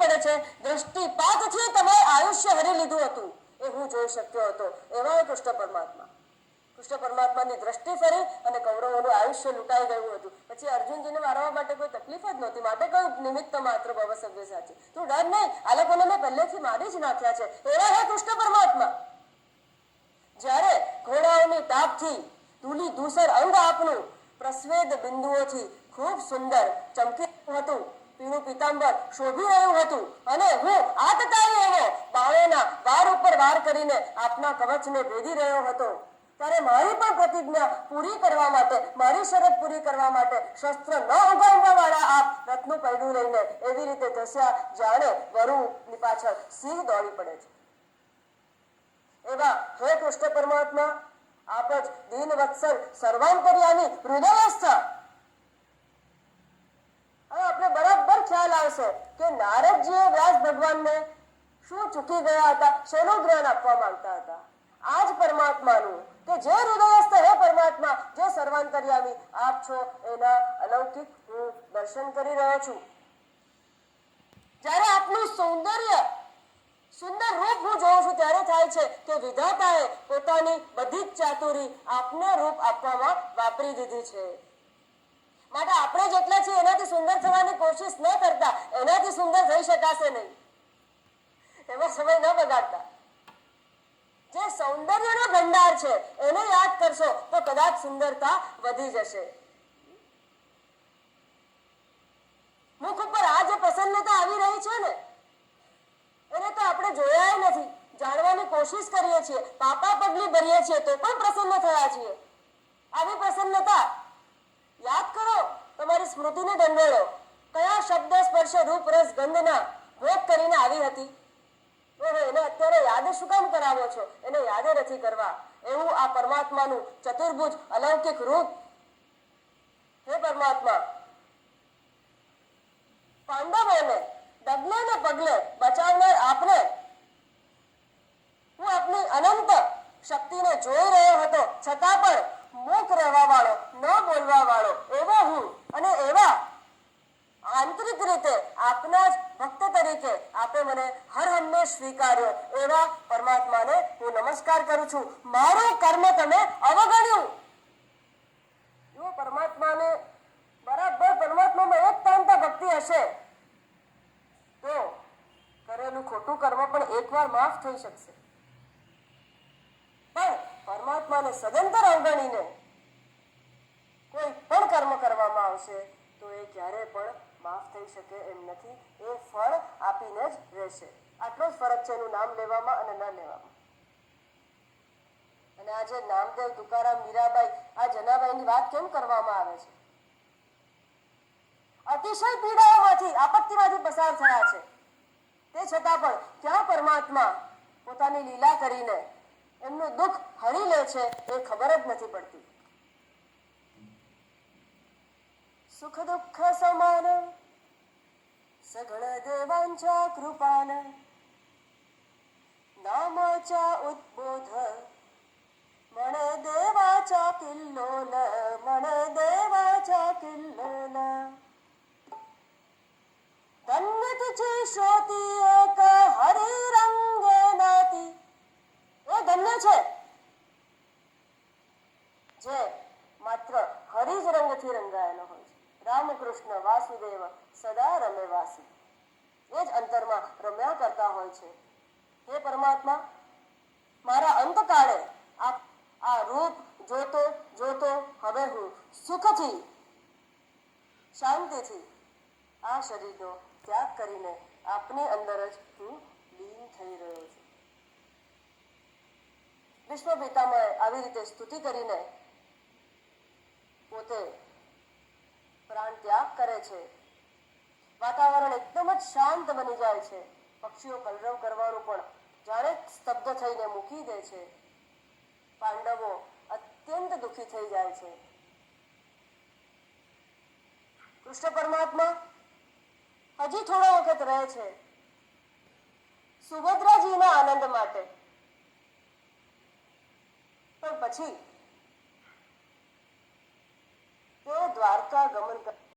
પડે છે, દ્રષ્ટિપાતથી તમારું આયુષ્ય હરી લીધું હતું એ હું જોઈ શક્યો હતો. એવા કૃષ્ણ પરમાત્મા. કૃષ્ણ પરમાત્માની દ્રષ્ટિ ફરી અને કૌરવોનું આયુષ્ય લૂંટાઈ ગયું હતું. પછી અર્જુનજીને મારવા માટે કોઈ તકલીફ જ નહોતી, માટે કોઈ નિમિત્ત માત્ર ભવ સભ્ય સાચી. તું ડર નહીં, આ લોકોને મેં પહેલેથી મારી જ નાખ્યા છે. એવા હે કૃષ્ણ પરમાત્મા. જ્યારે ઘોડાઓની તાપથી ધૂલી ધૂસર અંગ આપનું પ્રસ્વેદ બિંદુઓથી ખૂબ સુંદર ચમકી હતું, પીળું પિતાંબર શોભી રહ્યું હતું, અને હું આતતાઈ એવો બાણોના વાર ઉપર વાર કરીને આપના કવચને ભેદી રહ્યો હતો, ત્યારે મારી પણ પ્રતિજ્ઞા પૂરી કરવા માટે, મારી શરત પૂરી કરવા માટે શસ્ત્ર ન ઉગામવા વાળા આપ રથનું પૈડું લઈને એવી રીતે ધસ્યા જાણે વરુની પાછળ સિંહ દોડી પડે છે. એવા હે કૃષ્ણ પરમાત્મા, આપ જ દીન વત્સલ સર્વાંતર્યામી હૃદયસ્થ. હવે આપણે બરાબર ખ્યાલ આવશે કે નારદજીએ વ્યાસ ભગવાનને શું ચૂકી ગયા હતા, શેનું જ્ઞાન આપવા માંગતા હતા. આ જ પરમાત્માનું કે જે હૃદયસ્થ હે પરમાત્મા, જે સર્વાંતર્યામી આપ છો, એના અલૌકિક હું દર્શન કરી રહ્યો છું. જ્યારે આપનું સૌંદર્ય, સુંદર રૂપ હું જોઉં છું, ત્યારે થાય છે કે વિધાતાએ પોતાની બધી જ ચાતુરી આપને રૂપ આપવામાં વાપરી દીધી છે. માટે આપણે જેટલા છીએ એનાથી સુંદર થવાની કોશિશ ન કરતા, એનાથી સુંદર થઈ શકાશે નહીં. એમાં સમય ન બગાડતા. જે સૌંદર્યનો ભંડાર છે એને યાદ કરશો તો કદાચ સુંદરતા વધી જશે. મુખ ઉપર આ જે પ્રસન્નતા આવી રહી છે ને, એને તો આપણે જોયા નથી, જાણવાની કોશિશ કરીએ છીએ, પાપા પગલી ભરીએ છીએ તો પણ પ્રસન્ન થયા છીએ. આવી પ્રસન્નતા યાદ કરો, તમારી સ્મૃતિને દંડોળો. કયા શબ્દ સ્પર્શ રૂપ રસ ગંધના ભોગ કરીને આવી હતી. એને અત્યારે યાદ શું કામ કરાવો છો? એને યાદ નથી કરવા. એવું આ પરમાત્માનું ચતુર્ભુજ અલૌકિક રૂપ. હે પરમાત્મા, પાંડવોને ડગલે ને પગલે બચાવનાર આપને, હું આપની અનંત શક્તિને જોઈ રહ્યો હતો, છતાં પણ મૂક રહેવા વાળો, ન બોલવા વાળો એવો હું, અને એવા આંતરિક રીતે આપના જ ભક્ત તરીકે આપે મને હર હંમેશ સ્વીકાર્યો, એવા પરમાત્માને હું નમસ્કાર કરું છું. મારું કર્મ તમે અવગણ્યું. એવો પરમાત્માને બરાબર, પરમાત્મામાં એક તાંતા ભક્તિ હશે તો કરેલું ખોટું કર્મ પણ એકવાર માફ થઈ શકશે. પણ પરમાત્માને સદંતર અવગણીને કોઈ પણ કર્મ કરવામાં આવશે તો એ ક્યારે પણ માફ થઈ શકે એમ નથી. એ ફળ આપીને જ રહેશે. આટલો જ ફરક છે એનું નામ લેવામાં અને ન લેવામાં. અને આજે નામદેવ, તુકારામ, મીરાબાઈ, આ જનાબાઈની વાત કેમ કરવામાં આવે છે? અતિશય પીડાઓમાંથી, આપત્તિમાંથી પસાર થયા છે, તે છતાં પણ ક્યાં પરમાત્મા પોતાની લીલા કરીને એમનું દુઃખ હરી લે છે એ ખબર જ નથી પડતી. સુખ દુઃખ સમાન સગળ દેવાંચા કૃપાન નામાચા ઉદ્બોધ મણ દેવાચા કિલ્લોલ મણ દેવાચા કિલ્લોલ ધન્યતિ શ્રોતી એક હરિ રંગે નાતી. એ ધન્ય છે જે માત્ર હરિ જ રંગથી રંગાયેલો હોય છે. રામકૃષ્ણ વાસુદેવ સદા રમે વાસી, એ જ અંતરમાં રમ્યા કરતા હોય છે. હે પરમાત્મા, મારા અંતકાળે આ રૂપ જોતો જોતો હવે હું સુખથી, શાંતિથી આ શરીરનો ત્યાગ કરીને આપની અંદર જ હું લીન થઈ રહ્યો છું. વિશ્વ પિતામહે આવી રીતે સ્તુતિ કરીને પોતે પ્રાણ ત્યાગ કરે છે. વાતાવરણ એકદમ જ શાંત બની જાય છે. પક્ષીઓ કલરવ કરવાનું પણ જાણે સ્તબ્ધ થઈને મૂકી દે છે. પાંડવો અત્યંત દુઃખી થઈ જાય છે. કૃષ્ણ પરમાત્મા હજી થોડો વખત રહે છે સુભદ્રાજીના આનંદ માટે, પણ પછી તે દ્વારકા ગમન કરે.